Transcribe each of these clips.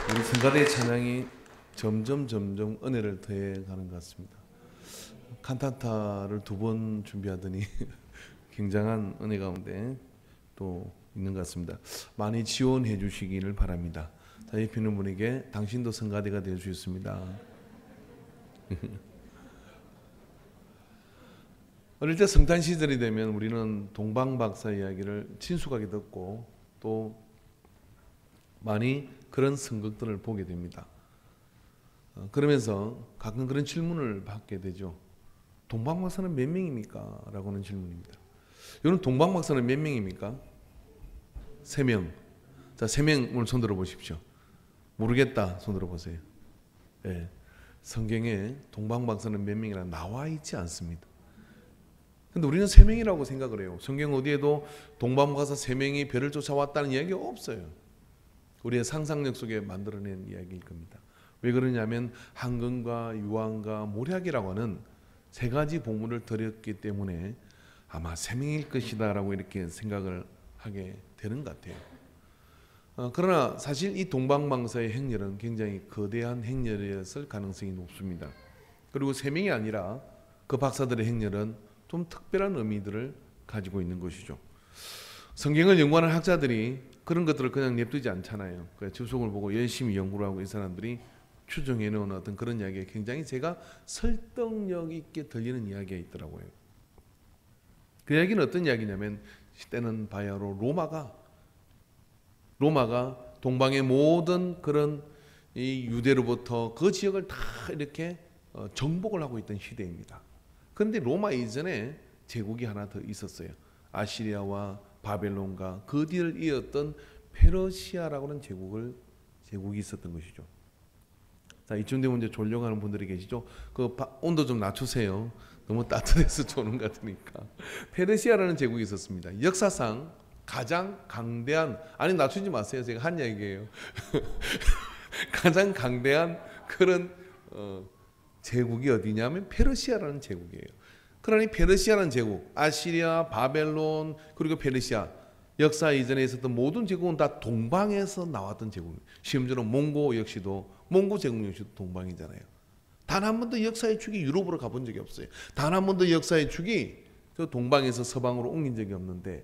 우리 성가대의 찬양이 점점 은혜를 더해가는 것 같습니다. 칸타타를 2번 준비하더니 굉장한 은혜 가운데 또 있는 것 같습니다. 많이 지원해 주시기를 바랍니다. 자, 옆에 있는 분에게 당신도 성가대가 되어 주셨습니다. 어릴 때 성탄 시절이 되면 우리는 동방 박사 이야기를 친숙하게 듣고 또 많이 그런 선극들을 보게 됩니다. 그러면서 가끔 그런 질문을 받게 되죠. 동방 박사는 몇 명입니까? 라고 하는 질문입니다. 여러분, 동방 박사는 몇 명입니까? 3명. 자, 3명 오늘 손 들어 보십시오. 모르겠다, 손 들어 보세요. 네. 성경에 동방 박사는 몇 명이라 나와 있지 않습니다. 근데 우리는 3명이라고 생각을 해요. 성경 어디에도 동방 박사 3명이 별을 쫓아왔다는 이야기가 없어요. 우리의 상상력 속에 만들어낸 이야기일 겁니다. 왜 그러냐면 한금과 유황과 모략이라고 하는 3가지 보물을 드렸기 때문에 아마 3명일 것이다 라고 이렇게 생각을 하게 되는 것 같아요. 그러나 사실 이 동방박사의 행렬은 굉장히 거대한 행렬이었을 가능성이 높습니다. 그리고 3명이 아니라 그 박사들의 행렬은 좀 특별한 의미들을 가지고 있는 것이죠. 성경을 연구하는 학자들이 그런 것들을 그냥 냅두지 않잖아요. 주석을 보고 열심히 연구를 하고 이 사람들이 추정해 놓은 어떤 그런 이야기가 굉장히 제가 설득력 있게 들리는 이야기가 있더라고요. 그 이야기는 어떤 이야기냐면 시대는 바야흐로 로마가 동방의 모든 그런 이 유대로부터 그 지역을 다 이렇게 정복을 하고 있던 시대입니다. 그런데 로마 이전에 제국이 하나 더 있었어요. 아시리아와 바벨론과 그 뒤를 이었던 페르시아라고 하는 제국이 있었던 것이죠. 자, 이쯤 되면 이제 졸려고 하는 분들이 계시죠. 그 온도 좀 낮추세요. 너무 따뜻해서 조는 것 같으니까. 페르시아라는 제국이 있었습니다. 역사상 가장 강대한, 아니 낮추지 마세요. 제가 한 얘기예요. 가장 강대한 그런 제국이 어디냐면 페르시아라는 제국이에요. 그러니 페르시아라는 제국, 아시리아, 바벨론, 그리고 페르시아, 역사 이전에 있었던 모든 제국은 다 동방에서 나왔던 제국입니다. 심지어 몽고 제국 역시도 동방이잖아요. 단 한 번도 역사의 축이 유럽으로 가본 적이 없어요. 단 한 번도 역사의 축이 저 동방에서 서방으로 옮긴 적이 없는데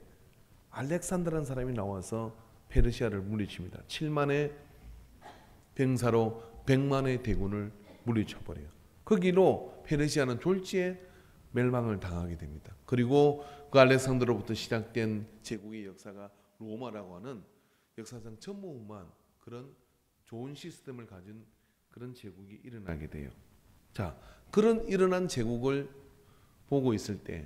알렉산더라는 사람이 나와서 페르시아를 물리칩니다. 7만의 병사로 100만의 대군을 물리쳐버려요. 그 길로 페르시아는 졸지에 멸망을 당하게 됩니다. 그리고 그 알렉산더로부터 시작된 제국의 역사가 로마라고 하는 역사상 전무후무한 그런 좋은 시스템을 가진 그런 제국이 일어나게 돼요. 자, 그런 일어난 제국을 보고 있을 때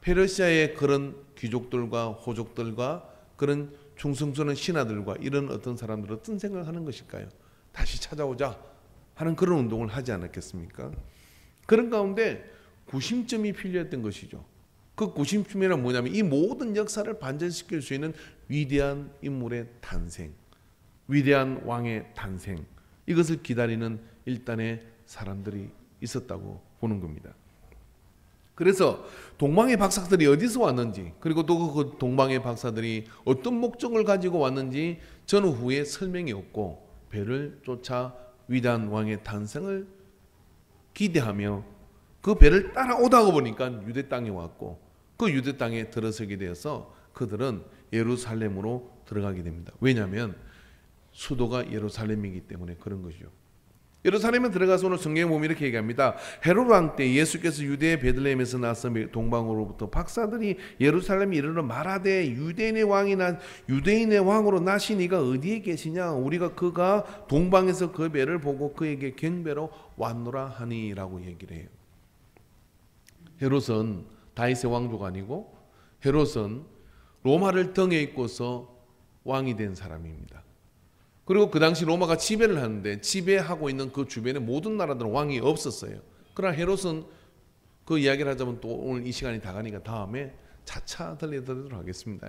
페르시아의 그런 귀족들과 호족들과 그런 충성스러운 신하들과 이런 어떤 사람들은 어떤 생각을 하는 것일까요? 다시 찾아오자 하는 그런 운동을 하지 않았겠습니까? 그런 가운데 구심점이 필요했던 것이죠. 그 구심점이란 뭐냐면 이 모든 역사를 반전시킬 수 있는 위대한 인물의 탄생, 위대한 왕의 탄생, 이것을 기다리는 일단의 사람들이 있었다고 보는 겁니다. 그래서 동방의 박사들이 어디서 왔는지, 그리고 또 그 동방의 박사들이 어떤 목적을 가지고 왔는지 저는 후에 설명이 없고 배를 쫓아 위대한 왕의 탄생을 기대하며 그 배를 따라오다가 보니까 유대 땅에 왔고 그 유대 땅에 들어서게 되어서 그들은 예루살렘으로 들어가게 됩니다. 왜냐하면 수도가 예루살렘이기 때문에 그런 것이죠. 예루살렘에 들어가서 오늘 성경에 보면 이렇게 얘기합니다. 헤롯 왕 때 예수께서 유대의 베들레헴에서 나서 동방으로부터 박사들이 예루살렘에 이르러 말하되 유대인의 왕으로 나신 이가 어디에 계시냐? 우리가 그가 동방에서 그 배를 보고 그에게 경배로 왔노라 하니라고 얘기를 해요. 헤롯은 다윗의 왕조가 아니고 헤롯은 로마를 등에 입고서 왕이 된 사람입니다. 그리고 그 당시 로마가 지배를 하는데 지배하고 있는 그 주변의 모든 나라들은 왕이 없었어요. 그러나 헤롯은 그 이야기를 하자면 또 오늘 이 시간이 다 가니까 다음에 차차 들려드리도록 하겠습니다.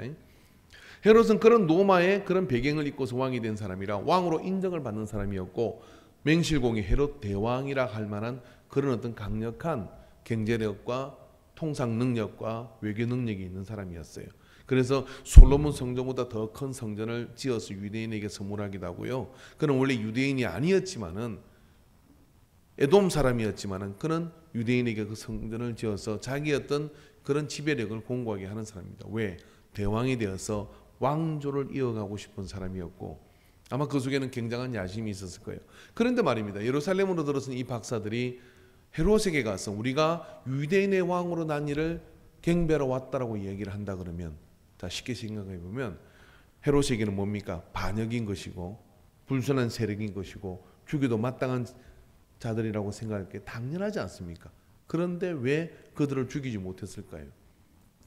헤롯은 그런 로마의 그런 배경을 입고서 왕이 된 사람이라 왕으로 인정을 받는 사람이었고 맹실공이 헤롯 대왕이라 할 만한 그런 어떤 강력한 경제력과 통상 능력과 외교 능력이 있는 사람이었어요. 그래서 솔로몬 성전보다 더 큰 성전을 지어서 유대인에게 선물하기도 하고요. 그는 원래 유대인이 아니었지만은 에돔 사람이었지만은 그는 유대인에게 그 성전을 지어서 자기 어떤 그런 지배력을 공고하게 하는 사람입니다. 왜? 대왕이 되어서 왕조를 이어가고 싶은 사람이었고 아마 그 속에는 굉장한 야심이 있었을 거예요. 그런데 말입니다. 예루살렘으로 들어선 이 박사들이 헤롯에게 가서 우리가 유대인의 왕으로 난 이를 경배하러 왔다라고 이야기를 한다 그러면 자 쉽게 생각해 보면 헤롯에게는 뭡니까? 반역인 것이고 불순한 세력인 것이고 죽여도 마땅한 자들이라고 생각할 게 당연하지 않습니까? 그런데 왜 그들을 죽이지 못했을까요?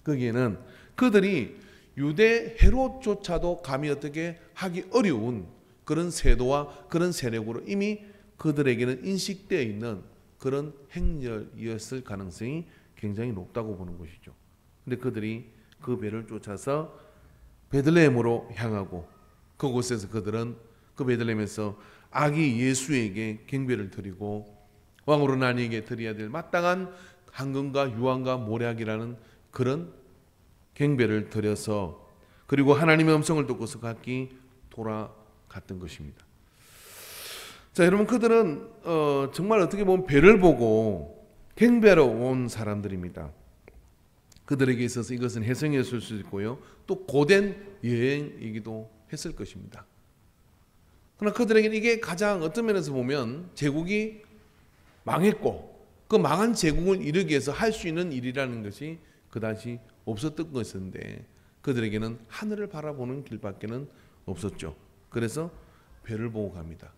거기에는 그들이 유대 헤롯조차도 감히 어떻게 하기 어려운 그런 세도와 그런 세력으로 이미 그들에게는 인식되어 있는 그런 행렬이었을 가능성이 굉장히 높다고 보는 것이죠. 근데 그들이 그 배를 쫓아서 베들레헴으로 향하고 그곳에서 그들은 그 베들레헴에서 아기 예수에게 경배를 드리고 왕으로 난 이에게 드려야 될 마땅한 황금과 유황과 모략이라는 그런 경배를 드려서 그리고 하나님의 음성을 듣고서 각기 돌아갔던 것입니다. 자, 여러분 그들은 정말 어떻게 보면 배를 보고 경배하러 온 사람들입니다. 그들에게 있어서 이것은 해성이었을 수도 있고요. 또 고된 여행이기도 했을 것입니다. 그러나 그들에게는 이게 가장 어떤 면에서 보면 제국이 망했고 그 망한 제국을 이루기 위해서 할 수 있는 일이라는 것이 그다지 없었던 것인데 그들에게는 하늘을 바라보는 길밖에는 없었죠. 그래서 별을 보고 갑니다.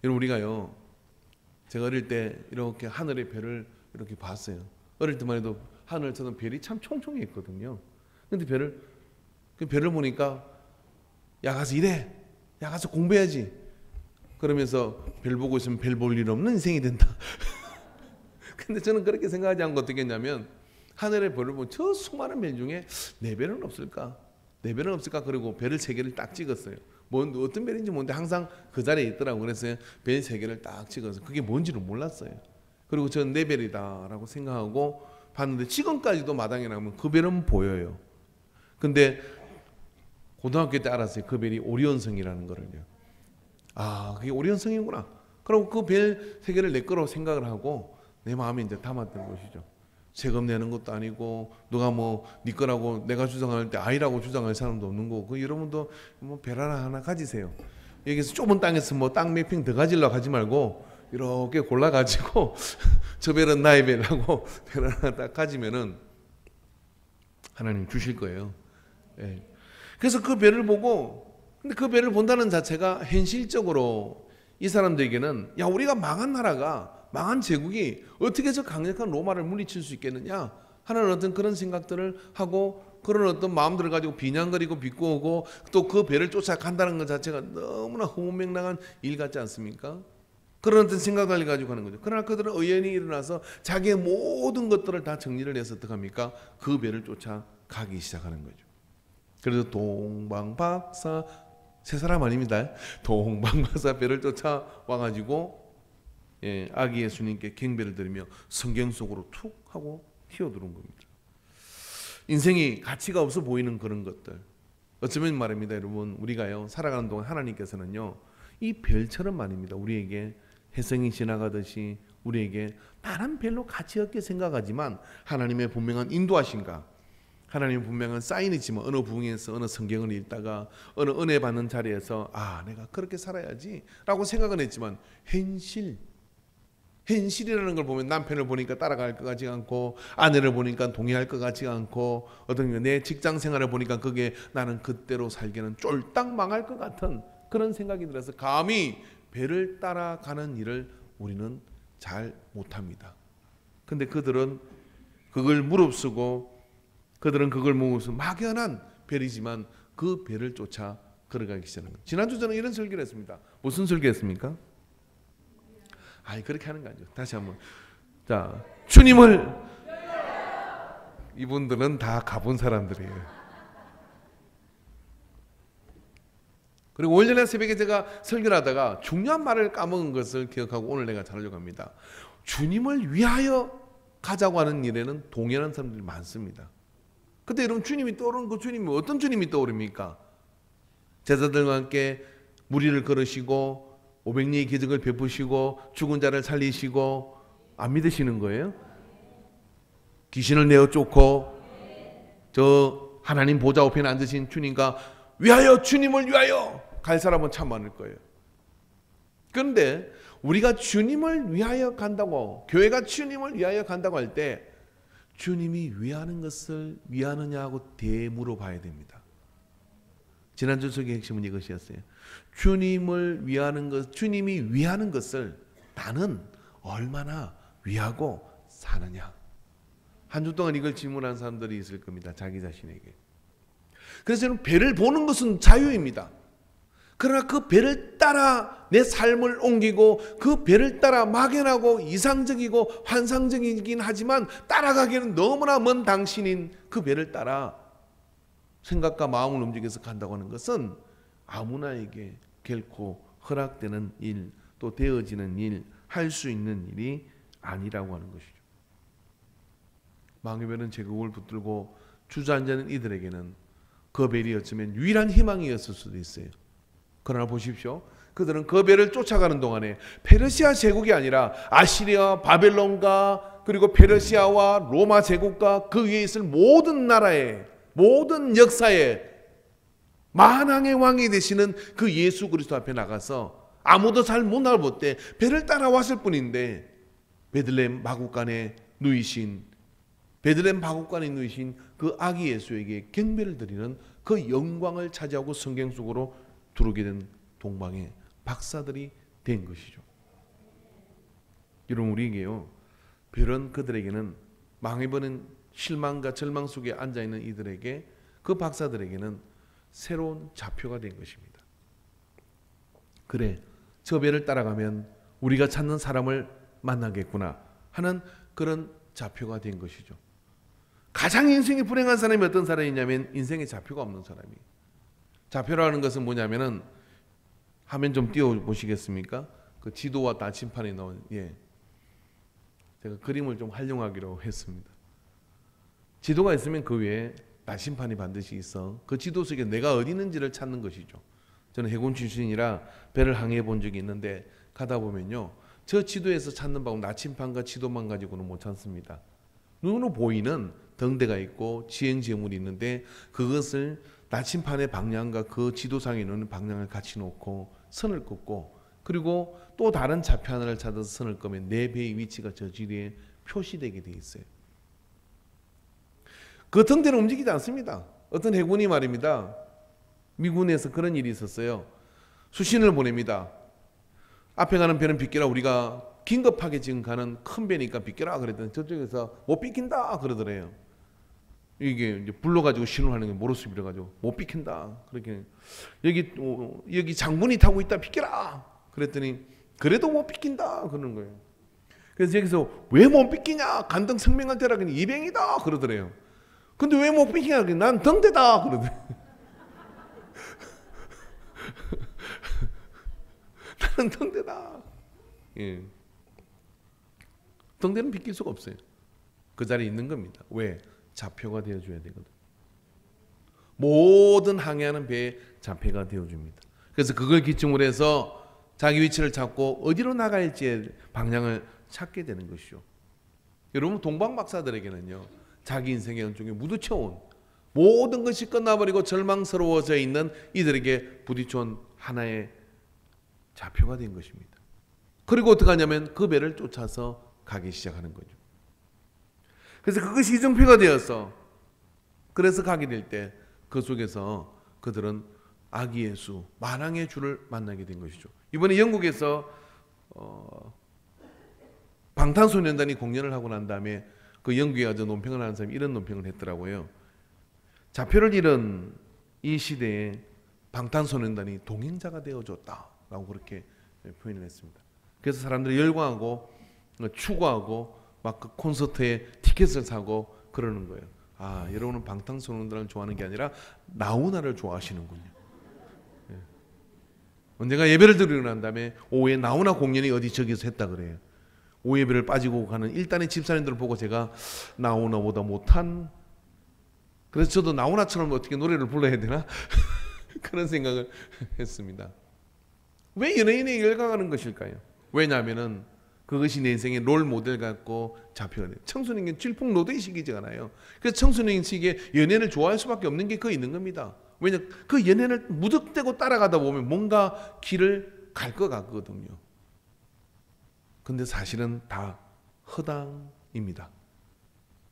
여러분 우리가요, 제가 어릴 때 이렇게 하늘의 별을 이렇게 봤어요. 어릴 때만 해도 하늘 저는 별이 참 총총했거든요. 근데 그 별을 보니까 야 가서 일해, 야 가서 공부해야지. 그러면서 별 보고 있으면 별 볼 일 없는 인생이 된다. 근데 저는 그렇게 생각하지 않고 어떻게 했냐면 하늘의 별을 보면 저 수많은 별 중에 네 별은 없을까? 네 별은 없을까? 그리고 별을 세 개를 딱 찍었어요. 어떤 별인지 모르는데 항상 그 자리에 있더라고. 그래서 별 세 개를 딱 찍어서 그게 뭔지를 몰랐어요. 그리고 저는 네 별이다라고 생각하고 봤는데 지금까지도 마당에 나오면 그 별은 보여요. 근데 고등학교 때 알았어요. 그 별이 오리온성이라는 거를요. 아, 그게 오리온성이구나. 그럼 그 별 세 개를 내 거라고 생각을 하고 내 마음에 이제 담았던 것이죠. 세금 내는 것도 아니고 누가 뭐 네 거라고 내가 주장할 때 아이라고 주장할 사람도 없는 거고 그 여러분도 뭐 별 하나 가지세요. 여기서 좁은 땅에서 뭐 땅 몇 평 더 가지려고 하지 말고 이렇게 골라가지고 저 별은 나의 별하고 별 하나 딱 가지면은 하나님 주실 거예요. 예. 그래서 그 별을 보고 근데 그 별을 본다는 자체가 현실적으로 이 사람들에게는 야 우리가 망한 나라가 망한 제국이 어떻게 저 강력한 로마를 물리칠 수 있겠느냐 하는 어떤 그런 생각들을 하고 그런 어떤 마음들을 가지고 비냥거리고 비꼬고 또 그 배를 쫓아간다는 것 자체가 너무나 허무맹랑한 일 같지 않습니까? 그런 어떤 생각을 가지고 하는 거죠. 그러나 그들은 의연히 일어나서 자기의 모든 것들을 다 정리를 해서 어떻게 합니까? 그 배를 쫓아가기 시작하는 거죠. 그래서 동방박사 세 사람 아닙니다. 동방박사 배를 쫓아와가지고 예, 아기 예수님께 경배를 드리며 성경 속으로 툭 하고 튀어들어온 겁니다. 인생이 가치가 없어 보이는 그런 것들. 어쩌면 말입니다, 여러분. 우리가요 살아가는 동안 하나님께서는요 이 별처럼 말입니다. 우리에게 혜성이 지나가듯이 우리에게 다른 별로 가치 없게 생각하지만 하나님의 분명한 인도하심과 하나님의 분명한 사인이지만 어느 부흥에서 어느 성경을 읽다가 어느 은혜 받는 자리에서 아 내가 그렇게 살아야지 라고 생각은 했지만 현실이라는 걸 보면 남편을 보니까 따라갈 것 같지 않고 아내를 보니까 동의할 것 같지 않고 어떤 내 직장 생활을 보니까 그게 나는 그대로 살기는 쫄딱 망할 것 같은 그런 생각이 들어서 감히 배를 따라가는 일을 우리는 잘 못합니다. 근데 그들은 그걸 무릅쓰고 그들은 그걸 모으면서 막연한 별이지만 그 별을 쫓아 걸어가기 시작하는 거예요. 지난주 저는 이런 설교를 했습니다. 무슨 설교했습니까? 아이 그렇게 하는 거 아니죠. 다시 한번 자 주님을 이분들은 다 가본 사람들이에요. 그리고 오늘 새벽에 제가 설교를 하다가 중요한 말을 까먹은 것을 기억하고 오늘 내가 잘하려고 합니다. 주님을 위하여 가자고 하는 일에는 동의하는 사람들이 많습니다. 그때 여러분 주님이 떠오르는 그 주님이 어떤 주님이 떠오릅니까? 제자들과 함께 무리를 걸으시고 500리의 기적을 베푸시고 죽은 자를 살리시고 안 믿으시는 거예요? 귀신을 내어 쫓고 저 하나님 보좌 우편에 앉으신 주님과 위하여 주님을 위하여 갈 사람은 참 많을 거예요. 그런데 우리가 주님을 위하여 간다고, 교회가 주님을 위하여 간다고 할 때 주님이 위하는 것을 위하느냐 하고 되물어 봐야 됩니다. 지난주 속의 핵심은 이것이었어요. 주님을 위하는 것, 주님이 위하는 것을 나는 얼마나 위하고 사느냐. 한 주 동안 이걸 질문한 사람들이 있을 겁니다. 자기 자신에게. 그래서 저는 배를 보는 것은 자유입니다. 그러나 그 배를 따라 내 삶을 옮기고 그 배를 따라 막연하고 이상적이고 환상적이긴 하지만 따라가기에는 너무나 먼 당신인 그 배를 따라 생각과 마음을 움직여서 간다고 하는 것은 아무나에게 결코 허락되는 일, 또 되어지는 일, 할 수 있는 일이 아니라고 하는 것이죠. 망해배는 제국을 붙들고 주저앉는 이들에게는 그 벨이 어쩌면 유일한 희망이었을 수도 있어요. 그러나 보십시오. 그들은 그 벨을 쫓아가는 동안에 페르시아 제국이 아니라 아시리아, 바벨론과 그리고 페르시아와 로마 제국과 그 위에 있을 모든 나라의 모든 역사의 만왕의 왕이 되시는 그 예수 그리스도 앞에 나가서 아무도 잘 못 알아볼 때 배를 따라왔을 뿐인데 베들레헴 마구간에 누이신 그 아기 예수에게 경배를 드리는 그 영광을 차지하고 성경 속으로 들어오게 된 동방의 박사들이 된 것이죠. 여러분, 우리에게요, 별은 그들에게는 망해버린 실망과 절망 속에 앉아있는 이들에게, 그 박사들에게는 새로운 좌표가 된 것입니다. 그래, 저 배를 따라가면 우리가 찾는 사람을 만나겠구나 하는 그런 좌표가 된 것이죠. 가장 인생이 불행한 사람이 어떤 사람이냐면 인생에 좌표가 없는 사람이에요. 좌표라는 것은 뭐냐면은, 화면 좀 띄워보시겠습니까? 그 지도와 나침판에 나온, 제가 그림을 좀 활용하기로 했습니다. 지도가 있으면 그 위에 나침판이 반드시 있어. 그 지도 속에 내가 어디 있는지를 찾는 것이죠. 저는 해군 출신이라 배를 항해해 본 적이 있는데 가다 보면요, 저 지도에서 찾는 방법, 나침판과 지도만 가지고는 못 찾습니다. 눈으로 보이는 등대가 있고 지행지물이 있는데 그것을 나침판의 방향과 그 지도상에 있는 방향을 같이 놓고 선을 긋고, 그리고 또 다른 좌표 하나를 찾아서 선을 끄면 내 배의 위치가 저 지도에 표시되게 돼 있어요. 그 등대는 움직이지 않습니다. 어떤 해군이 말입니다, 미군에서 그런 일이 있었어요. 수신을 보냅니다. 앞에 가는 배는 비켜라, 우리가 긴급하게 지금 가는 큰 배니까 비켜라 그랬더니 저쪽에서 못 비킨다 그러더래요. 이게 이제 불러가지고 신호하는 게 모르스 빌어가지고 못 비킨다. 그렇게 여기 장군이 타고 있다, 비켜라 그랬더니 그래도 못 비킨다 그러는 거예요. 그래서 여기서 왜 못 비키냐, 간등 성명할 때라 그냥 이병이다 그러더래요. 근데 왜 못 비키냐, 난 등대다 그러더래요. 나는 등대다. 등대는 비킬 수가 없어요. 그 자리에 있는 겁니다. 왜? 좌표가 되어줘야 되거든. 모든 항해하는 배의 좌표가 되어줍니다. 그래서 그걸 기점으로 해서 자기 위치를 찾고 어디로 나갈지의 방향을 찾게 되는 것이죠. 여러분, 동방 박사들에게는요, 자기 인생의 연중에 무드쳐온 모든 것이 끝나버리고 절망스러워져 있는 이들에게 부딪혀온 하나의 좌표가 된 것입니다. 그리고 어떻게 하냐면 그 배를 쫓아서 가기 시작하는 거죠. 그래서 그것이 이정표가 되어서, 그래서 가게 될 때 그 속에서 그들은 아기 예수, 만왕의 주를 만나게 된 것이죠. 이번에 영국에서 방탄소년단이 공연을 하고 난 다음에 그 영국에 가서 논평을 하는 사람이 이런 논평을 했더라고요. 좌표를 잃은 이 시대에 방탄소년단이 동행자가 되어줬다라고 그렇게 표현을 했습니다. 그래서 사람들이 열광하고 추구하고 막 그 콘서트에 티켓을 사고 그러는 거예요. 아, 여러분은 방탄소년단을 좋아하는 게 아니라 나훈아를 좋아하시는군요. 언젠가 예배를 드리고 난 다음에 오후에 나훈아 공연이 어디 저기서 했다 그래요. 오예배를 빠지고 가는 일단의 집사님들을 보고 제가 나훈아보다 못한 그래서 저도 나훈아처럼 어떻게 노래를 불러야 되나 그런 생각을 했습니다. 왜 연예인에 열광하는 것일까요? 왜냐하면은 그것이 내 인생의 롤 모델 같고 잡혀야 돼요. 청소년기는 질풍노도의시기잖아요. 그래서 청소년 시기에 연예인을 좋아할 수밖에 없는 게 그 있는 겁니다. 왜냐 그 연예인을 무턱대고 따라가다 보면 뭔가 길을 갈 것 같거든요. 근데 사실은 다 허당입니다.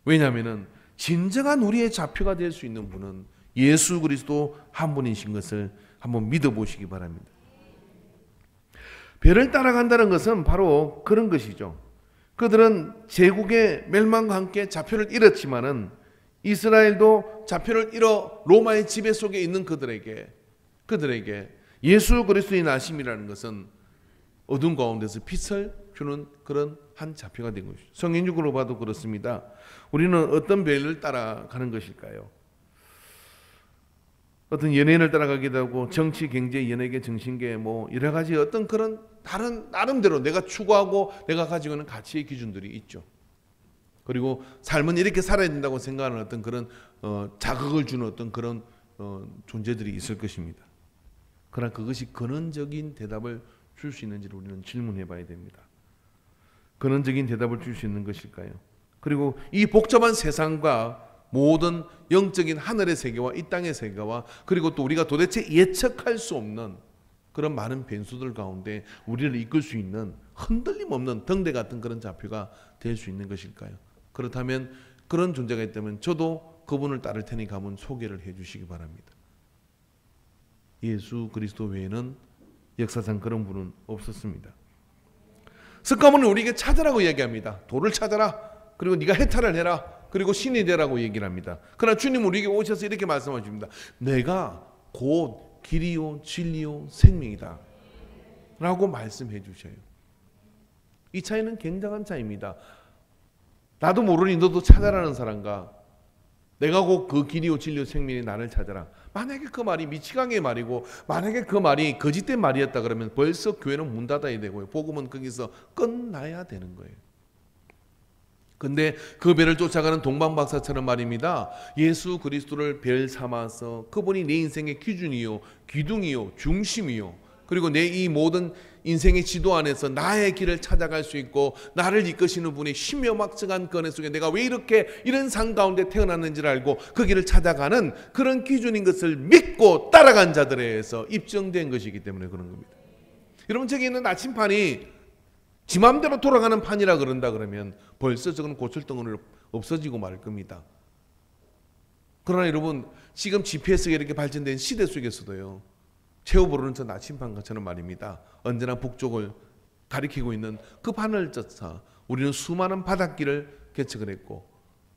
왜냐하면은 진정한 우리의 좌표가 될 수 있는 분은 예수 그리스도 한 분이신 것을 한번 믿어보시기 바랍니다. 별을 따라간다는 것은 바로 그런 것이죠. 그들은 제국의 멸망과 함께 좌표를 잃었지만은 이스라엘도 좌표를 잃어 로마의 지배 속에 있는 그들에게 예수 그리스도의 나심이라는 것은 어둠 가운데서 빛을 주는 그런 한 좌표가 된 것이죠. 성인육으로 봐도 그렇습니다. 우리는 어떤 별을 따라가는 것일까요? 어떤 연예인을 따라가기도 하고 정치, 경제, 연예계, 정신계 뭐 여러 가지 어떤 그런 다른 나름대로 내가 추구하고 내가 가지고 있는 가치의 기준들이 있죠. 그리고 삶은 이렇게 살아야 된다고 생각하는 어떤 그런 자극을 주는 어떤 그런 존재들이 있을 것입니다. 그러나 그것이 근원적인 대답을 줄 수 있는지를 우리는 질문해 봐야 됩니다. 근원적인 대답을 줄 수 있는 것일까요? 그리고 이 복잡한 세상과 모든 영적인 하늘의 세계와 이 땅의 세계와 그리고 또 우리가 도대체 예측할 수 없는 그런 많은 변수들 가운데 우리를 이끌 수 있는 흔들림 없는 등대 같은 그런 좌표가 될 수 있는 것일까요? 그렇다면 그런 존재가 있다면 저도 그분을 따를 테니까 한번 소개를 해 주시기 바랍니다. 예수 그리스도 외에는 역사상 그런 분은 없었습니다. 석가모니는 우리에게 찾으라고 얘기합니다. 도를 찾아라. 그리고 네가 해탈을 해라. 그리고 신이 되라고 얘기를 합니다. 그러나 주님은 우리에게 오셔서 이렇게 말씀하십니다. 내가 곧 길이요 진리요 생명이다 라고 말씀해 주셔요. 이 차이는 굉장한 차이입니다. 나도 모르니 너도 찾아라는 사람과 내가 곧 그 길이요 진리요 생명이 나를 찾아라. 만약에 그 말이 미치광이의 말이고 만약에 그 말이 거짓된 말이었다 그러면 벌써 교회는 문 닫아야 되고요. 복음은 거기서 끝나야 되는 거예요. 근데 그 별을 쫓아가는 동방박사처럼 말입니다. 예수 그리스도를 별 삼아서 그분이 내 인생의 기준이요 기둥이요 중심이요 그리고 내 이 모든 인생의 지도 안에서 나의 길을 찾아갈 수 있고 나를 이끄시는 분이 신묘막측한 건해 속에 내가 왜 이렇게 이런 상 가운데 태어났는지를 알고 그 길을 찾아가는 그런 기준인 것을 믿고 따라간 자들에 의해서 입증된 것이기 때문에 그런 겁니다. 여러분 저기 있는 나침판이 지 맘대로 돌아가는 판이라 그런다 그러면 벌써 저건 고철덩어리로 없어지고 말 겁니다. 그러나 여러분 지금 GPS가 이렇게 발전된 시대 속에서도요. 최후보로는 저 나침판처럼 말입니다. 언제나 북쪽을 가리키고 있는 그 판을 쫓아 우리는 수많은 바닷길을 개척을 했고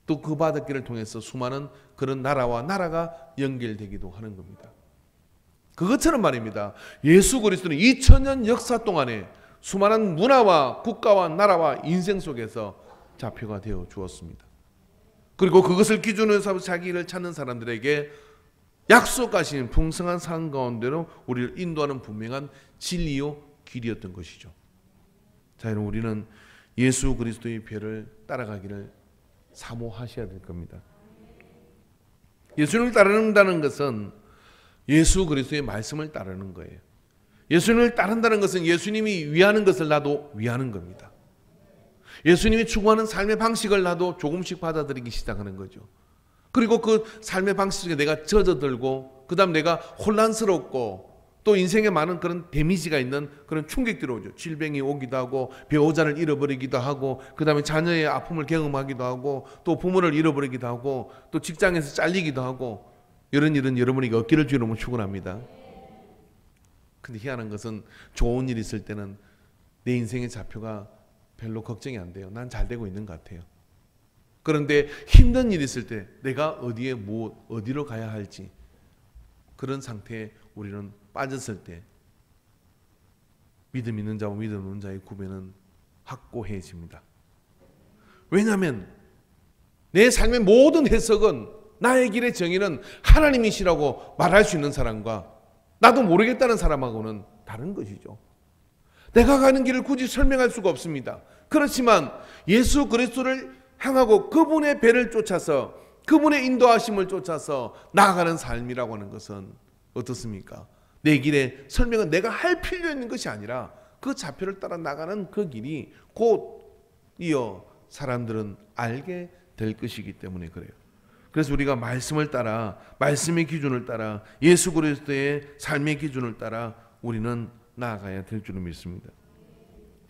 또 그 바닷길을 통해서 수많은 그런 나라와 나라가 연결되기도 하는 겁니다. 그것처럼 말입니다. 예수 그리스도는 2000년 역사 동안에 수많은 문화와 국가와 나라와 인생 속에서 좌표가 되어 주었습니다. 그리고 그것을 기준으로 삼아 자기 길을 찾는 사람들에게 약속하신 풍성한 산 가운데로 우리를 인도하는 분명한 진리요 길이었던 것이죠. 자, 여러분 우리는 예수 그리스도의 별을 따라가기를 사모하셔야 될 겁니다. 예수님을 따른다는 것은 예수 그리스도의 말씀을 따르는 거예요. 예수님을 따른다는 것은 예수님이 위하는 것을 나도 위하는 겁니다. 예수님이 추구하는 삶의 방식을 나도 조금씩 받아들이기 시작하는 거죠. 그리고 그 삶의 방식 속에 내가 젖어들고 그 다음 내가 혼란스럽고 또 인생에 많은 그런 데미지가 있는 그런 충격들이 오죠. 질병이 오기도 하고 배우자를 잃어버리기도 하고 그 다음에 자녀의 아픔을 경험하기도 하고 또 부모를 잃어버리기도 하고 또 직장에서 잘리기도 하고 이런 일은 여러분에게 없기를 주님은 축원합니다. 근데 희한한 것은 좋은 일 있을 때는 내 인생의 좌표가 별로 걱정이 안 돼요. 난 잘 되고 있는 것 같아요. 그런데 힘든 일 있을 때 내가 어디로 가야 할지 그런 상태에 우리는 빠졌을 때 믿음 있는 자와 믿음 없는 자의 구별은 확고해집니다. 왜냐하면 내 삶의 모든 해석은 나의 길의 정의는 하나님이시라고 말할 수 있는 사람과 나도 모르겠다는 사람하고는 다른 것이죠. 내가 가는 길을 굳이 설명할 수가 없습니다. 그렇지만 예수 그리스도를 향하고 그분의 배를 쫓아서 그분의 인도하심을 쫓아서 나아가는 삶이라고 하는 것은 어떻습니까? 내 길의 설명은 내가 할 필요 있는 것이 아니라 그 좌표를 따라 나가는 그 길이 곧 이어 사람들은 알게 될 것이기 때문에 그래요. 그래서 우리가 말씀을 따라, 말씀의 기준을 따라, 예수 그리스도의 삶의 기준을 따라 우리는 나아가야 될 줄을 믿습니다.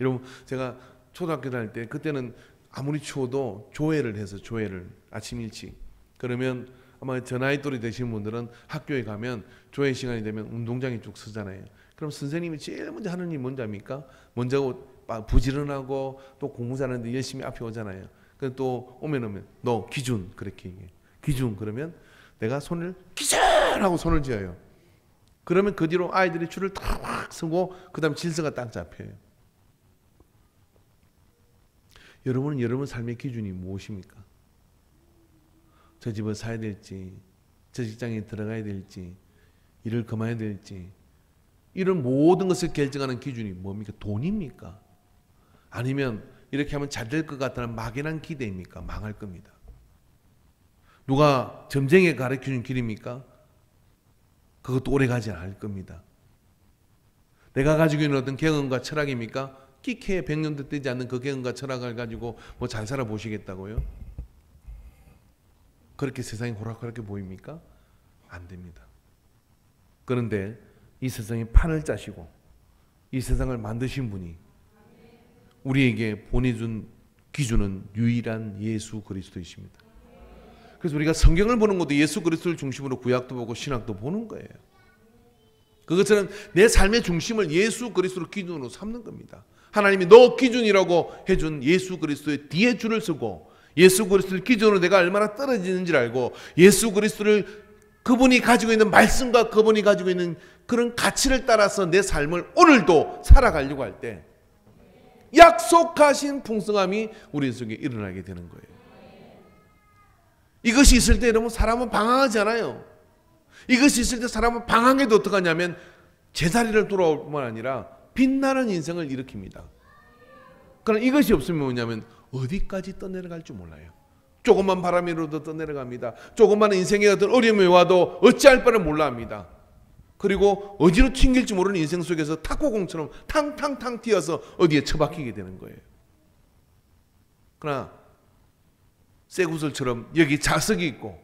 여러분, 제가 초등학교 다닐 때 그때는 아무리 추워도 조회를 해서 조회를 아침 일찍, 그러면 아마 저 나이 또래 되시는 분들은 학교에 가면 조회 시간이 되면 운동장에 쭉 서잖아요. 그럼 선생님이 제일 먼저 하는 일이 뭔지 압니까? 먼저 부지런하고 또 공부 잘하는데 열심히 앞에 오잖아요. 그래서 또 오면 너 기준 그렇게 얘기해. 기준 그러면 내가 손을 기준하고 손을 쥐어요. 그러면 그 뒤로 아이들이 줄을 탁 서고 그 다음 질서가 딱 잡혀요. 여러분은 여러분 삶의 기준이 무엇입니까? 저 집을 사야 될지, 저 직장에 들어가야 될지, 일을 그만해야 될지, 이런 모든 것을 결정하는 기준이 뭡니까? 돈입니까? 아니면 이렇게 하면 잘 될 것 같다는 막연한 기대입니까? 망할 겁니다. 누가 점쟁이가 가르쳐준 길입니까? 그것도 오래 가지 않을 겁니다. 내가 가지고 있는 어떤 경험과 철학입니까? 끼케 100년도 되지 않는 그 경험과 철학을 가지고 뭐 잘 살아 보시겠다고요? 그렇게 세상이 호락호락해 보입니까? 안 됩니다. 그런데 이 세상에 판을 짜시고 이 세상을 만드신 분이 우리에게 보내준 기준은 유일한 예수 그리스도이십니다. 그래서 우리가 성경을 보는 것도 예수 그리스도를 중심으로 구약도 보고 신약도 보는 거예요. 그것처럼 내 삶의 중심을 예수 그리스도를 기준으로 삼는 겁니다. 하나님이 너 기준이라고 해준 예수 그리스도의 뒤에 줄을 서고 예수 그리스도를 기준으로 내가 얼마나 떨어지는지를 알고 예수 그리스도를 그분이 가지고 있는 말씀과 그분이 가지고 있는 그런 가치를 따라서 내 삶을 오늘도 살아가려고 할 때 약속하신 풍성함이 우리 속에 일어나게 되는 거예요. 이것이 있을 때 여러분 사람은 방황하지 않아요. 이것이 있을 때 사람은 방황해도 어떡하냐면 제자리를 돌아올 뿐만 아니라 빛나는 인생을 일으킵니다. 그러나 이것이 없으면 뭐냐면 어디까지 떠내려갈 줄 몰라요. 조금만 바람이 일어도 떠내려갑니다. 조금만 인생의 어떤 어려움이 와도 어찌할 바를 몰라 합니다. 그리고 어디로 튕길지 모르는 인생 속에서 탁구공처럼 탕탕탕 튀어서 어디에 처박히게 되는 거예요. 그러나 쇠구슬처럼 여기 자석이 있고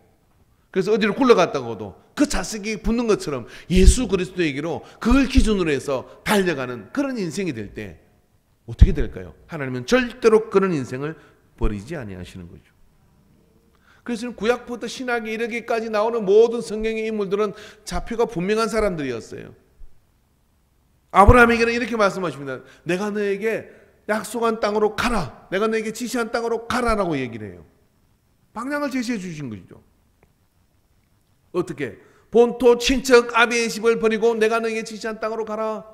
그래서 어디로 굴러갔다고도 그 자석이 붙는 것처럼 예수 그리스도에게로 그걸 기준으로 해서 달려가는 그런 인생이 될 때 어떻게 될까요? 하나님은 절대로 그런 인생을 버리지 아니하시는 거죠. 그래서 구약부터 신약에 이르기까지 나오는 모든 성경의 인물들은 좌표가 분명한 사람들이었어요. 아브라함에게는 이렇게 말씀하십니다. 내가 너에게 약속한 땅으로 가라. 내가 너에게 지시한 땅으로 가라라고 얘기를 해요. 방향을 제시해 주신 것이죠. 어떻게? 본토 친척 아비의 집을 버리고 내가 너에게 지시한 땅으로 가라.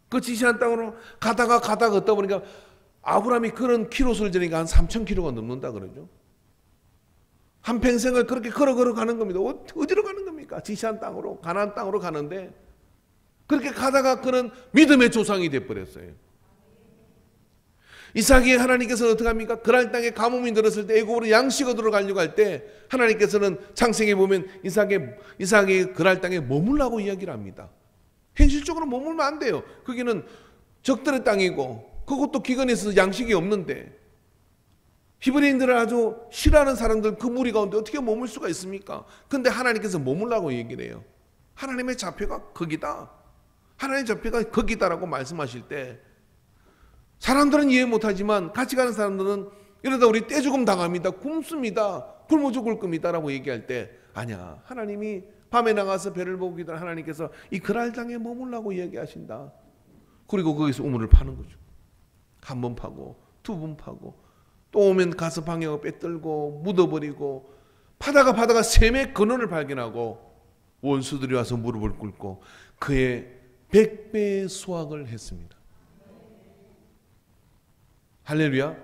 그 지시한 땅으로 가다가 걷다 보니까 아브라함이 그런 키로수를 재니까 한 3,000km가 넘는다 그러죠. 한평생을 그렇게 걸어 가는 겁니다. 어디로 가는 겁니까? 지시한 땅으로, 가나안 땅으로 가는데 그렇게 가다가 그런 믿음의 조상이 돼버렸어요. 이삭이 하나님께서는 어떻게 합니까? 그랄 땅에 가뭄이 들었을 때 애굽으로 양식 얻으러 가려고 할 때 하나님께서는 창세기에 보면 이삭이 그랄 땅에 머물라고 이야기를 합니다. 현실적으로 머물면 안 돼요. 거기는 적들의 땅이고 그것도 기근에 있어서 양식이 없는데 히브리인들을 아주 싫어하는 사람들 그 무리 가운데 어떻게 머물 수가 있습니까? 그런데 하나님께서 머물라고 얘기를 해요. 하나님의 좌표가 거기다. 하나님의 좌표가 거기다라고 말씀하실 때 사람들은 이해 못하지만 같이 가는 사람들은 이러다 우리 떼죽음 당합니다. 굶습니다. 굶어 죽을 겁니다 라고 얘기할 때 아니야. 하나님이 밤에 나가서 배를 보고 기도한 하나님께서 이 그랄 땅에 머물라고 얘기하신다. 그리고 거기서 우물을 파는 거죠. 한 번 파고 두 번 파고 또 오면 가서 방향을 빼들고 묻어버리고 파다가 샘의 근원을 발견하고 원수들이 와서 무릎을 꿇고 그의 100배의 수확을 했습니다. 할렐루야.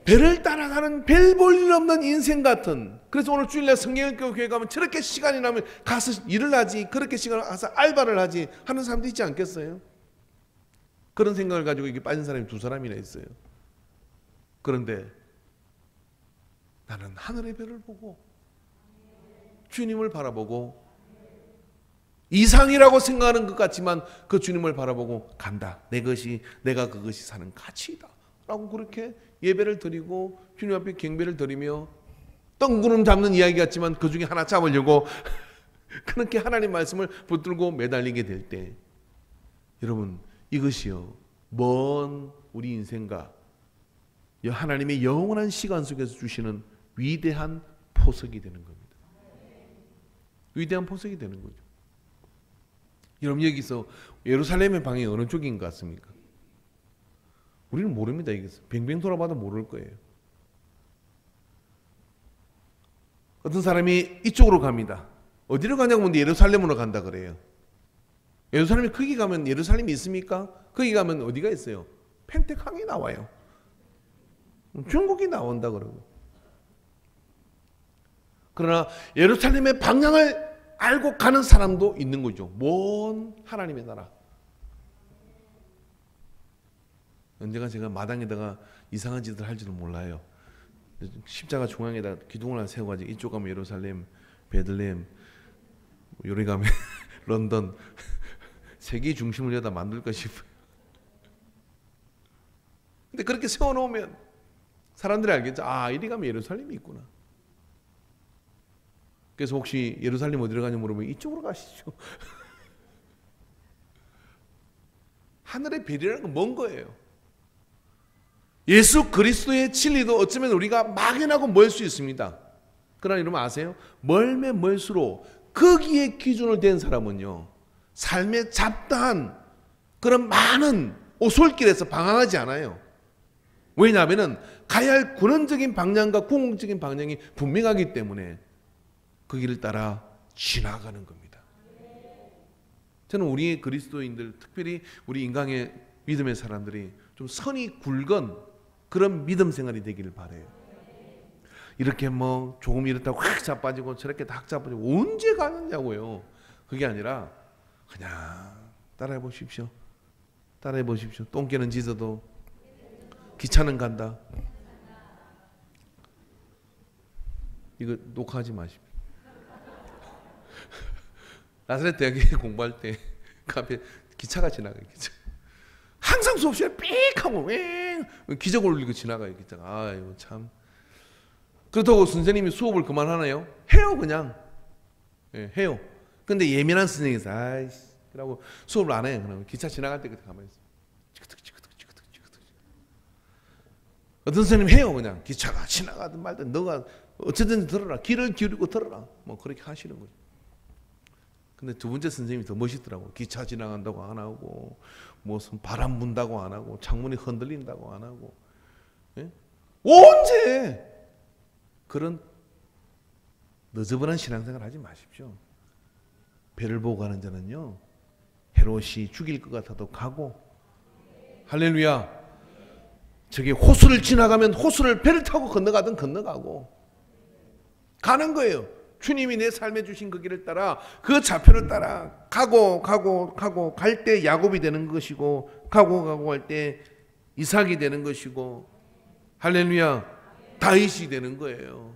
배를 따라가는 별 볼 일 없는 인생 같은, 그래서 오늘 주일날 성경학교 교회 가면 저렇게 시간이 나면 가서 일을 하지, 그렇게 시간을 가서 알바를 하지 하는 사람도 있지 않겠어요? 그런 생각을 가지고 이게 빠진 사람이 두 사람이나 있어요. 그런데 나는 하늘의 별을 보고 주님을 바라보고 이상이라고 생각하는 것 같지만 그 주님을 바라보고 간다. 내가 그것이 사는 가치이다 라고 그렇게 예배를 드리고 주님 앞에 경배를 드리며 뜬구름 잡는 이야기 같지만 그 중에 하나 잡으려고 그렇게 하나님 말씀을 붙들고 매달리게 될 때 여러분 이것이요 먼 우리 인생과 하나님의 영원한 시간 속에서 주시는 위대한 포석이 되는 겁니다. 위대한 포석이 되는 거죠. 여러분 여기서 예루살렘의 방이 어느 쪽인 것 같습니까? 우리는 모릅니다. 이것을 뱅뱅 돌아봐도 모를 거예요. 어떤 사람이 이쪽으로 갑니다. 어디로 가냐고 하면 예루살렘으로 간다 그래요. 예루살렘이 거기 가면 예루살렘이 있습니까? 거기 가면 어디가 있어요? 펜테강이 나와요. 중국이 나온다 그러고. 그러나 예루살렘의 방향을 알고 가는 사람도 있는 거죠. 먼 하나님의 나라. 언젠가 제가 마당에다가 이상한 짓을 할지도 몰라요. 십자가 중앙에다 기둥을 하나 세워가지고 이쪽 가면 예루살렘, 베들레헴, 요리 가면 런던, 세계 중심을 여기다 만들까 싶어요. 근데 그렇게 세워놓으면 사람들이 알겠죠. 아, 이리 가면 예루살렘이 있구나. 그래서 혹시 예루살렘 어디로 가냐 물어보면 이쪽으로 가시죠. 하늘의 별이라는 건 먼 거예요. 예수 그리스도의 진리도 어쩌면 우리가 막연하고 멀 수 있습니다. 그러나 여러분 아세요? 멀면 멀수록 거기에 기준을 댄 사람은요 삶의 잡다한 그런 많은 오솔길에서 방황하지 않아요. 왜냐하면 가야 할 근원적인 방향과 궁극적인 방향이 분명하기 때문에 그 길을 따라 지나가는 겁니다. 저는 우리 그리스도인들, 특별히 우리 인간의 믿음의 사람들이 좀 선이 굵은 그런 믿음 생활이 되기를 바라요. 이렇게 뭐 조금 이렇다고 확 자빠지고 저렇게 딱 자빠지고 언제 가느냐고요. 그게 아니라 그냥 따라해 보십시오. 따라해 보십시오. 똥개는 짖어도 기차는 간다. 이거 녹화하지 마십시오. 나사렛 대학에 공부할 때 그 앞에 기차가 지나가요. 기차. 항상 수업 시간에 삑 하고 왱 기적 올리고 지나가요. 기차가. 아 이거 참. 그렇다고 선생님이 수업을 그만하나요? 해요 그냥. 예, 해요. 근데 예민한 선생님이서 아이씨 그러고 수업을 안 해요. 그러면 기차 지나갈 때 그때 가만히 있어. 어떤 선생님 해요 그냥. 기차가 지나가든 말든 너가 어쨌든 들어라. 귀를 기울이고 들어라. 뭐 그렇게 하시는 거죠. 근데 두 번째 선생님이 더 멋있더라고. 기차 지나간다고 안 하고 무슨 바람 분다고 안 하고 창문이 흔들린다고 안 하고. 예? 언제 그런 너저분한 신앙생활 하지 마십시오. 배를 보고 가는 자는요 헤롯이 죽일 것 같아도 가고 할렐루야. 저기 호수를 지나가면 호수를 배를 타고 건너가든 건너가고 가는 거예요. 주님이 내 삶에 주신 그 길을 따라 그 좌표를 따라 가고 갈 때 야곱이 되는 것이고 가고 할 때 이삭이 되는 것이고 할렐루야 다윗이 되는 거예요.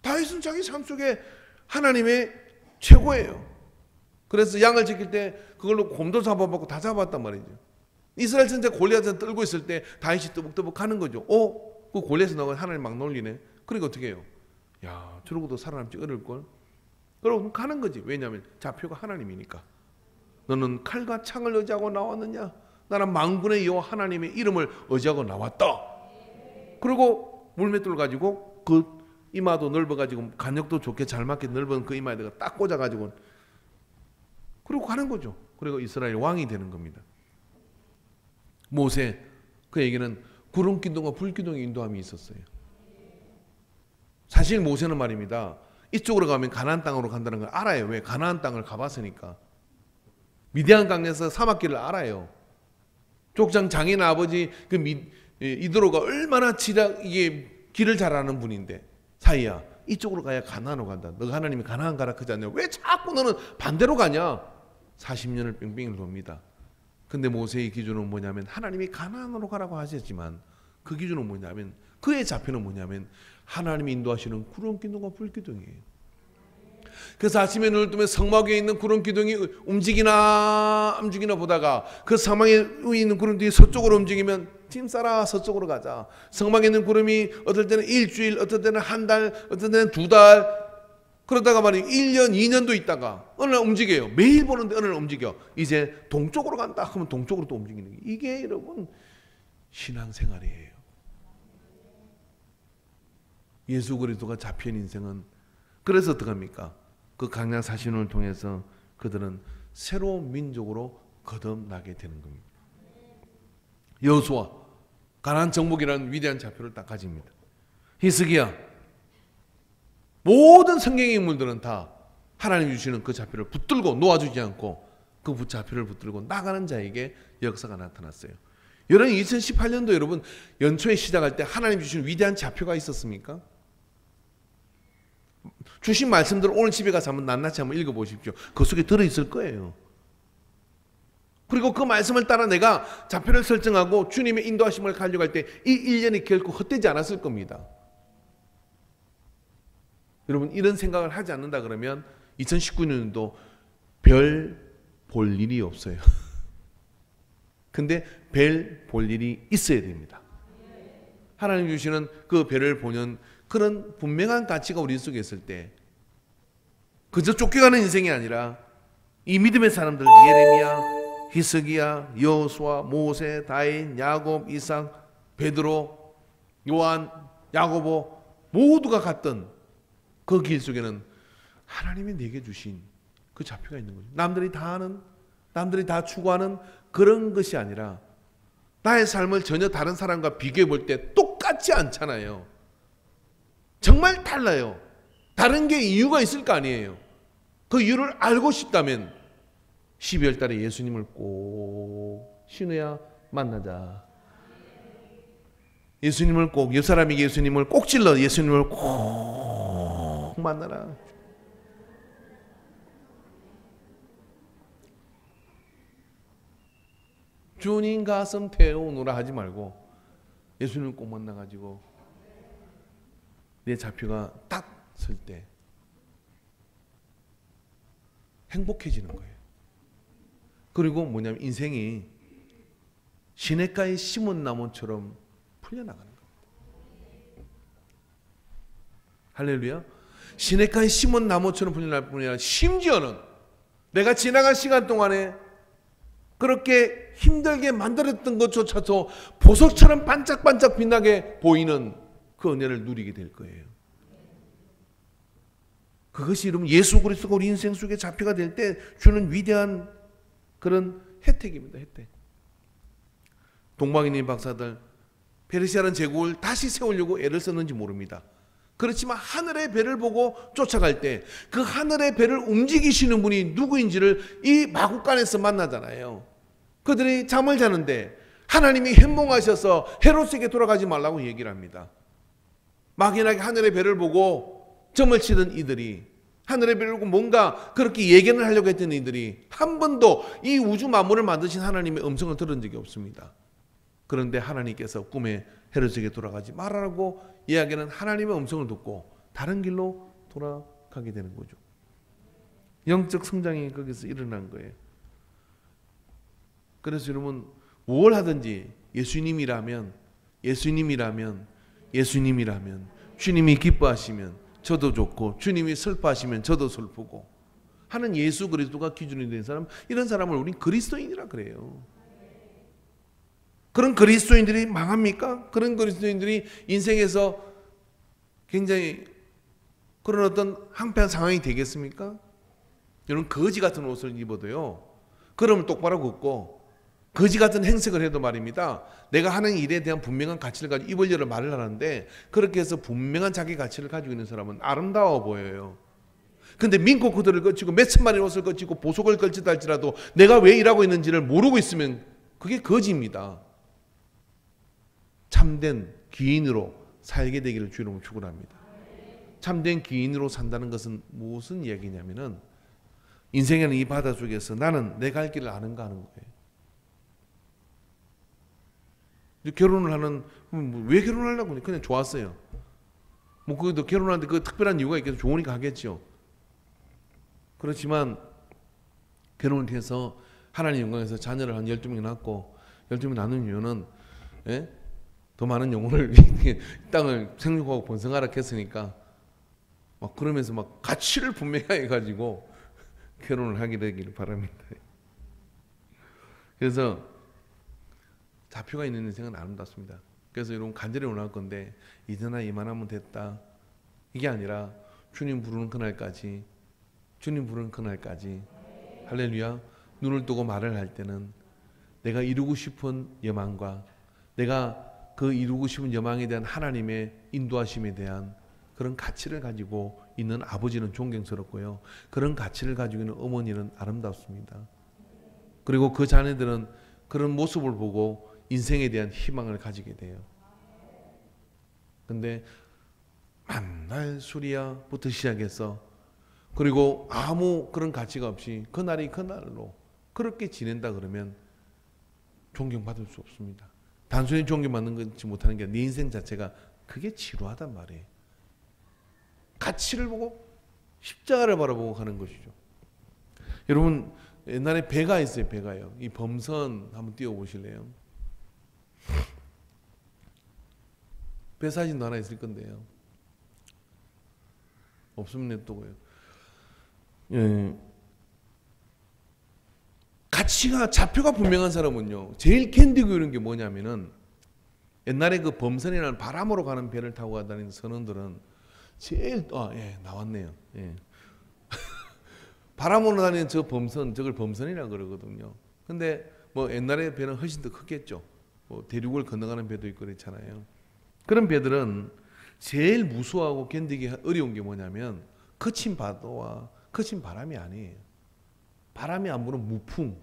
다윗은 자기 삶 속에 하나님의 최고예요. 그래서 양을 지킬 때 그걸로 곰도 잡아먹고 다 잡았단 말이죠. 이스라엘 전체 골리앗을 떨고 있을 때 다윗이 뜨벅뜨벅 하는 거죠. 그 골리앗이 나가 하나님 막 놀리네. 그러니까 어떻게 해요? 야, 저러고도 살아남지 어려울걸? 그러고 가는 거지. 왜냐하면 좌표가 하나님이니까. 너는 칼과 창을 의지하고 나왔느냐? 나는 만군의 여호와 하나님의 이름을 의지하고 나왔다. 그리고 물맷돌 가지고 그 이마도 넓어가지고 간역도 좋게 잘 맞게 넓은 그 이마에다가 딱 꽂아가지고 그리고 가는 거죠. 그리고 이스라엘 왕이 되는 겁니다. 모세 그에게는 구름 기둥과 불 기둥의 인도함이 있었어요. 사실 모세는 말입니다. 이쪽으로 가면 가나안 땅으로 간다는 걸 알아요. 왜? 가나안 땅을 가봤으니까. 미디안 강에서 사막길을 알아요. 족장 장인 아버지 그 이드로가 얼마나 이게 길을 잘 아는 분인데 사이야 이쪽으로 가야 가나안으로 간다. 너가 하나님이 가나안 가라 그러지 않냐? 왜 자꾸 너는 반대로 가냐? 40년을 뺑뺑이를 돕니다. 근데 모세의 기준은 뭐냐면 하나님이 가나안으로 가라고 하셨지만 그 기준은 뭐냐면 그의 좌표는 뭐냐면 하나님이 인도하시는 구름 기둥과 불 기둥이에요. 그래서 아침에 눈을 뜨면 성막 위에 있는 구름 기둥이 움직이나 보다가 그 성막 위에 있는 구름 기둥이 서쪽으로 움직이면 짐 싸라 서쪽으로 가자. 성막에 있는 구름이 어떨 때는 일주일, 어떨 때는 한 달, 어떨 때는 두 달, 그러다가 말이에요 1년, 2년도 있다가 어느 날 움직여요. 매일 보는데 어느 날 움직여. 이제 동쪽으로 간다 하면 동쪽으로 또 움직이는 게, 이게 여러분 신앙생활이에요. 예수 그리스도가 잡힌 인생은 그래서 어떡합니까? 그 강약 사신을 통해서 그들은 새로운 민족으로 거듭나게 되는 겁니다. 여호수아 가나안 정복이라는 위대한 좌표를 딱 가집니다. 히스기야, 모든 성경의 인물들은 다 하나님 주시는 그 좌표를 붙들고 놓아주지 않고 그 좌표를 붙들고 나가는 자에게 역사가 나타났어요. 여러분 2018년도 여러분 연초에 시작할 때 하나님 주시는 위대한 좌표가 있었습니까? 주신 말씀들을 오늘 집에 가서 한번 낱낱이 한번 읽어보십시오. 그 속에 들어있을 거예요. 그리고 그 말씀을 따라 내가 좌표를 설정하고 주님의 인도하심을 가려고 할 때 이 1년이 결코 헛되지 않았을 겁니다. 여러분 이런 생각을 하지 않는다 그러면 2019년도 별 볼 일이 없어요. 근데 별 볼 일이 있어야 됩니다. 하나님 주시는 그 별을 보는 그런 분명한 가치가 우리 속에 있을 때 그저 쫓겨가는 인생이 아니라 이 믿음의 사람들 예레미야, 히스기야, 여호수아, 모세, 다인, 야곱, 이삭, 베드로, 요한, 야고보 모두가 갔던 그 길 속에는 하나님이 내게 주신 그 좌표가 있는 거죠. 남들이 다 아는, 남들이 다 추구하는 그런 것이 아니라 나의 삶을 전혀 다른 사람과 비교해 볼 때 똑같지 않잖아요. 정말 달라요. 다른 게 이유가 있을 거 아니에요. 그 이유를 알고 싶다면 12월 달에 예수님을 꼭 신우야 만나자. 예수님을 꼭, 옆 사람이 예수님을 꼭 찔러 예수님을 꼭 만나라. 주님 가슴 태우노라 하지 말고 예수님을 꼭 만나가지고 내 좌표가 딱 설 때 행복해지는 거예요. 그리고 뭐냐면 인생이 시냇가에 심은 나무처럼 풀려나가는 겁니다. 할렐루야. 시냇가에 심은 나무처럼 풀려날 뿐이 아니라 심지어는 내가 지나간 시간 동안에 그렇게 힘들게 만들었던 것조차도 보석처럼 반짝반짝 빛나게 보이는 그 은혜를 누리게 될 거예요. 그것이 여러분 예수 그리스도가 우리 인생 속에 좌표가 될 때 주는 위대한 그런 혜택입니다. 혜택. 동방인인 박사들 페르시아라는 제국을 다시 세우려고 애를 썼는지 모릅니다. 그렇지만 하늘의 배를 보고 쫓아갈 때 그 하늘의 배를 움직이시는 분이 누구인지를 이 마국간에서 만나잖아요. 그들이 잠을 자는데 하나님이 현몽하셔서 헤롯에게 돌아가지 말라고 얘기를 합니다. 막연하게 하늘의 배를 보고 점을 치던 이들이, 하늘의 배를 보고 뭔가 그렇게 예견을 하려고 했던 이들이 한 번도 이 우주 만물을 만드신 하나님의 음성을 들은 적이 없습니다. 그런데 하나님께서 꿈에 헤롯에게 돌아가지 말라고 이야기하는 하나님의 음성을 듣고 다른 길로 돌아가게 되는 거죠. 영적 성장이 거기서 일어난 거예요. 그래서 여러분 뭘 하든지 예수님이라면 주님이 기뻐하시면 저도 좋고 주님이 슬퍼하시면 저도 슬프고 하는 예수 그리스도가 기준이 된 사람, 이런 사람을 우린 그리스도인이라 그래요. 그런 그리스도인들이 망합니까? 그런 그리스도인들이 인생에서 굉장히 그런 어떤 한패한 상황이 되겠습니까? 여러분 거지 같은 옷을 입어도요, 그러면 똑바로 걷고 거지 같은 행색을 해도 말입니다, 내가 하는 일에 대한 분명한 가치를 가지고 입으려고 말을 하는데 그렇게 해서 분명한 자기 가치를 가지고 있는 사람은 아름다워 보여요. 근데 민코코드를 걸치고 몇천만의 옷을 걸치고 보석을 걸치다 할지라도 내가 왜 일하고 있는지를 모르고 있으면 그게 거지입니다. 참된 기인으로 살게 되기를 주님으로 축원합니다. 참된 기인으로 산다는 것은 무슨 이야기냐면은 인생에는 이 바다 속에서 나는 내 갈 길을 아는가 하는 거예요. 결혼을 하는, 왜 결혼하려고? 그냥 좋았어요. 뭐 그것도 결혼하는데 그 특별한 이유가 있겠죠. 좋으니까 하겠죠. 그렇지만 결혼을 해서 하나님 영광에서 자녀를 한 12명 낳고 12명 낳는 이유는 예? 더 많은 영혼을 땅을 생육하고 번성하라 했으니까 막 그러면서 막 가치를 분명하게 가지고 결혼을 하게 되기를 바랍니다. 그래서 좌표가 있는 인생은 아름답습니다. 그래서 여러분 간절히 원할 건데 이제나 이만하면 됐다 이게 아니라 주님 부르는 그날까지 주님 부르는 그날까지 할렐루야 눈을 뜨고 말을 할 때는 내가 이루고 싶은 여망과 내가 그 이루고 싶은 여망에 대한 하나님의 인도하심에 대한 그런 가치를 가지고 있는 아버지는 존경스럽고요. 그런 가치를 가지고 있는 어머니는 아름답습니다. 그리고 그 자녀들은 그런 모습을 보고 인생에 대한 희망을 가지게 돼요. 근데 만날 수리야부터 시작해서 그리고 아무 그런 가치가 없이 그날이 그날로 그렇게 지낸다 그러면 존경받을 수 없습니다. 단순히 존경받는 것이 못하는 게 내 인생 자체가 그게 지루하단 말이에요. 가치를 보고 십자가를 바라보고 가는 것이죠. 여러분 옛날에 배가 있어요. 배가요. 이 범선 한번 띄워보실래요? 배 사진도 하나 있을 건데요. 없으면 냅두고요. 예. 가치가 좌표가 분명한 사람은요. 제일 견디고 이런 게 뭐냐면은 옛날에 그 범선이라는 바람으로 가는 배를 타고 다니는 선원들은 제일 나왔네요. 예. 바람으로 다니는 저 범선, 저걸 범선이라고 그러거든요. 근데 뭐 옛날에 배는 훨씬 더 크겠죠. 뭐 대륙을 건너가는 배도 있고 그렇잖아요. 그런 배들은 제일 무수하고 견디기 어려운 게 뭐냐면 거친 파도와 거친 바람이 아니에요. 바람이 안 부는 무풍.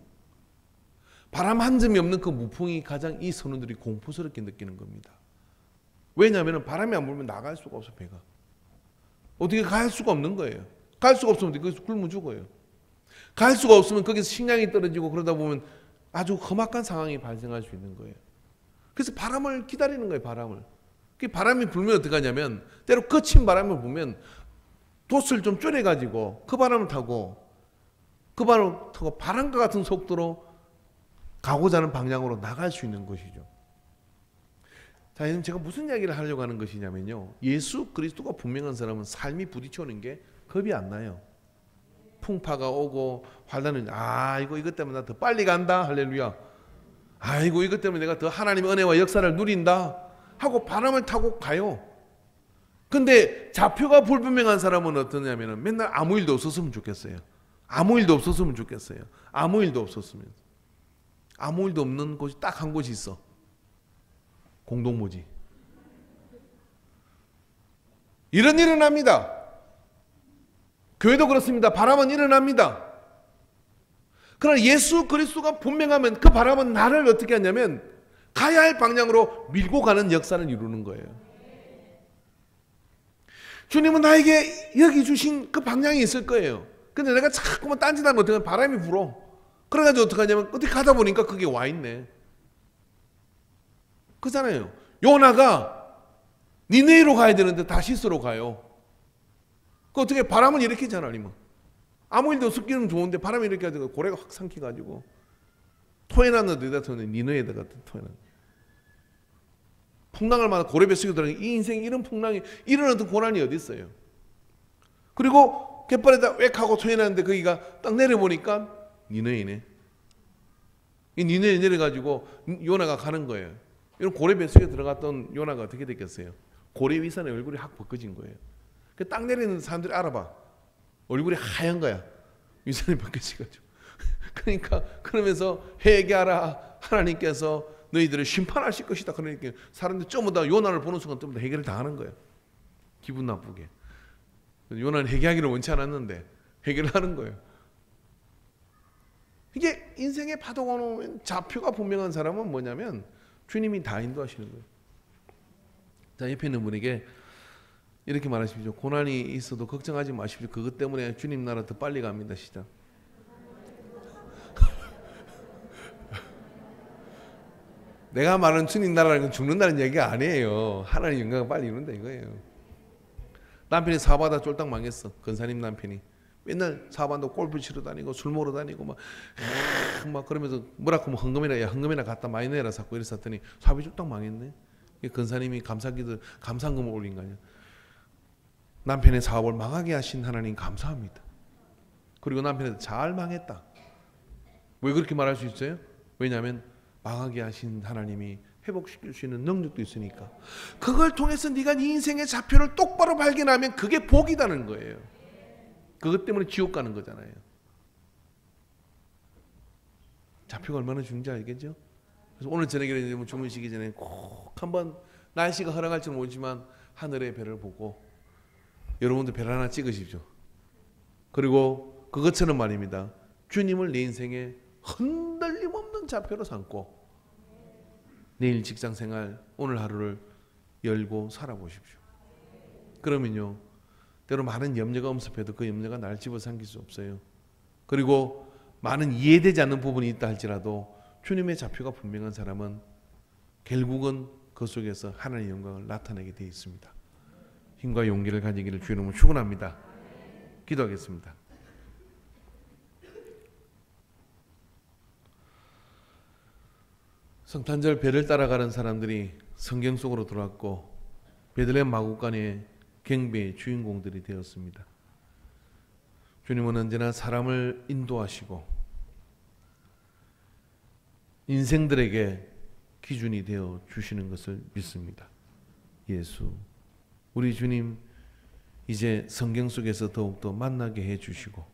바람 한 점이 없는 그 무풍이 가장 이 선원들이 공포스럽게 느끼는 겁니다. 왜냐하면 바람이 안 불면 나갈 수가 없어 배가. 어떻게 갈 수가 없는 거예요. 갈 수가 없으면 거기서 굶어 죽어요. 갈 수가 없으면 거기서 식량이 떨어지고 그러다 보면 아주 험악한 상황이 발생할 수 있는 거예요. 그래서 바람을 기다리는 거예요. 바람을. 그 바람이 불면 어떻게 하냐면 때로 거친 바람을 불면 돛을 좀 줄여가지고 그 바람을 타고 바람과 같은 속도로 가고자 하는 방향으로 나갈 수 있는 것이죠. 자, 지금 제가 무슨 이야기를 하려고 하는 것이냐면요. 예수 그리스도가 분명한 사람은 삶이 부딪혀오는 게 겁이 안 나요. 풍파가 오고 환난은 이것 때문에 나 더 빨리 간다. 할렐루야. 아이고 이것 때문에 내가 더 하나님의 은혜와 역사를 누린다 하고 바람을 타고 가요. 근데 좌표가 불분명한 사람은 어떠냐면 맨날 아무 일도 없었으면 좋겠어요. 아무 일도 없었으면 좋겠어요. 아무 일도 없었으면. 아무 일도 없는 곳이 딱 한 곳이 있어. 공동모지. 이런 일은 일어납니다. 교회도 그렇습니다. 바람은 일어납니다. 그러나 예수 그리스도가 분명하면 그 바람은 나를 어떻게 하냐면 가야 할 방향으로 밀고 가는 역사를 이루는 거예요. 주님은 나에게 여기 주신 그 방향이 있을 거예요. 근데 내가 자꾸만 딴짓하면 어떻게 하면 바람이 불어. 그래가지고 어떻게 하냐면 어떻게 가다 보니까 그게 와 있네. 그잖아요. 요나가 니네로 가야 되는데 다시스로 가요. 그 어떻게 바람을 일으키잖아. 아니면 아무 일도 없기는 좋은데 바람이 이렇게 가지고 고래가 확 삼키가지고 토에나는 어디다 토는 니네에다 같은 토에나. 풍랑을 맞아 고래 뱃속에 들어가니 이 인생에 이런 풍랑이 이런 어떤 고난이 어디 있어요. 그리고 갯벌에다 웩 하고 토해놨는데 거기가 딱 내려보니까 니네이네. 이 니네에 내려가지고 요나가 가는 거예요. 이런 고래 뱃속에 들어갔던 요나가 어떻게 됐겠어요? 고래 위산에 얼굴이 확 벗겨진 거예요. 딱 내리는 사람들이 알아봐. 얼굴이 하얀 거야. 위산이 벗겨지가지고. 그러니까 그러면서 회개하라. 하나님께서 너희들을 심판하실 것이다. 그러니까 사람들이 전부 다 요나를 보는 순간 전부 다 해결을 당하는 거예요. 기분 나쁘게. 요나는 회개하기를 원치 않았는데 회개를 하는 거예요. 이게 인생의 파도가 오면 좌표가 분명한 사람은 뭐냐면 주님이 다 인도하시는 거예요. 자, 옆에 있는 분에게 이렇게 말하십시오. 고난이 있어도 걱정하지 마십시오. 그것 때문에 주님 나라 더 빨리 갑니다. 시작. 내가 말하는 주님 나라는 건 죽는다는 얘기가 아니에요. 하나님 영광을 빨리 이룬다 이거예요. 남편이 사업하다 쫄딱 망했어. 권사님 남편이. 맨날 사반도 골프 치러 다니고 술 먹으러 다니고 막 그러면서 뭐라고 헌금이나 갖다 많이 내라 자꾸 이랬었더니 사업이 쭉 망했네. 근사님이 감사금을 올린 거 아니야. 남편의 사업을 망하게 하신 하나님 감사합니다. 그리고 남편이 잘 망했다. 왜 그렇게 말할 수 있어요? 왜냐하면 망하게 하신 하나님이 회복시킬 수 있는 능력도 있으니까. 그걸 통해서 네가 네 인생의 좌표를 똑바로 발견하면 그게 복이라는 거예요. 그것 때문에 지옥 가는 거잖아요. 좌표가 얼마나 중요한지 알겠죠? 그래서 오늘 저녁에 주무시기 전에 꼭 한번 날씨가 허락할지는 모르지만 하늘의 별을 보고 여러분도 별 하나 찍으십시오. 그리고 그것처럼 말입니다. 주님을 내 인생에 흔들림 없는 좌표로 삼고 내일 직장생활 오늘 하루를 열고 살아보십시오. 그러면요 때로 많은 염려가 엄습해도 그 염려가 나를 집어삼킬 수 없어요. 그리고 많은 이해되지 않는 부분이 있다 할지라도 주님의 좌표가 분명한 사람은 결국은 그 속에서 하나님의 영광을 나타내게 되어 있습니다. 힘과 용기를 가지기를 주의 이름으로 축원합니다. 기도하겠습니다. 성탄절 배를 따라가는 사람들이 성경 속으로 들어왔고 베들레헴 마구간의 경배의 주인공들이 되었습니다. 주님은 언제나 사람을 인도하시고 인생들에게 기준이 되어 주시는 것을 믿습니다. 예수, 우리 주님 이제 성경 속에서 더욱더 만나게 해주시고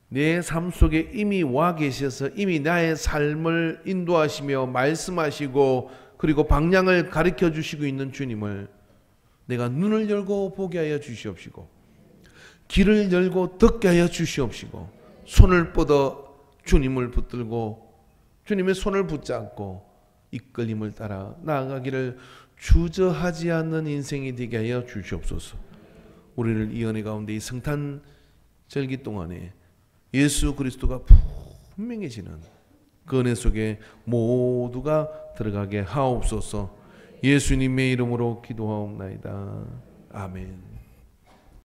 내 삶 속에 이미 와 계셔서 이미 나의 삶을 인도하시며 말씀하시고 그리고 방향을 가르쳐 주시고 있는 주님을 내가 눈을 열고 보게 하여 주시옵시고 귀를 열고 듣게 하여 주시옵시고 손을 뻗어 주님을 붙들고 주님의 손을 붙잡고 이끌림을 따라 나아가기를 주저하지 않는 인생이 되게 하여 주시옵소서. 우리를 이 은혜 가운데 이 성탄 절기 동안에 예수 그리스도가 분명해지는 그 은혜 속에 모두가 들어가게 하옵소서. 예수님의 이름으로 기도하옵나이다. 아멘.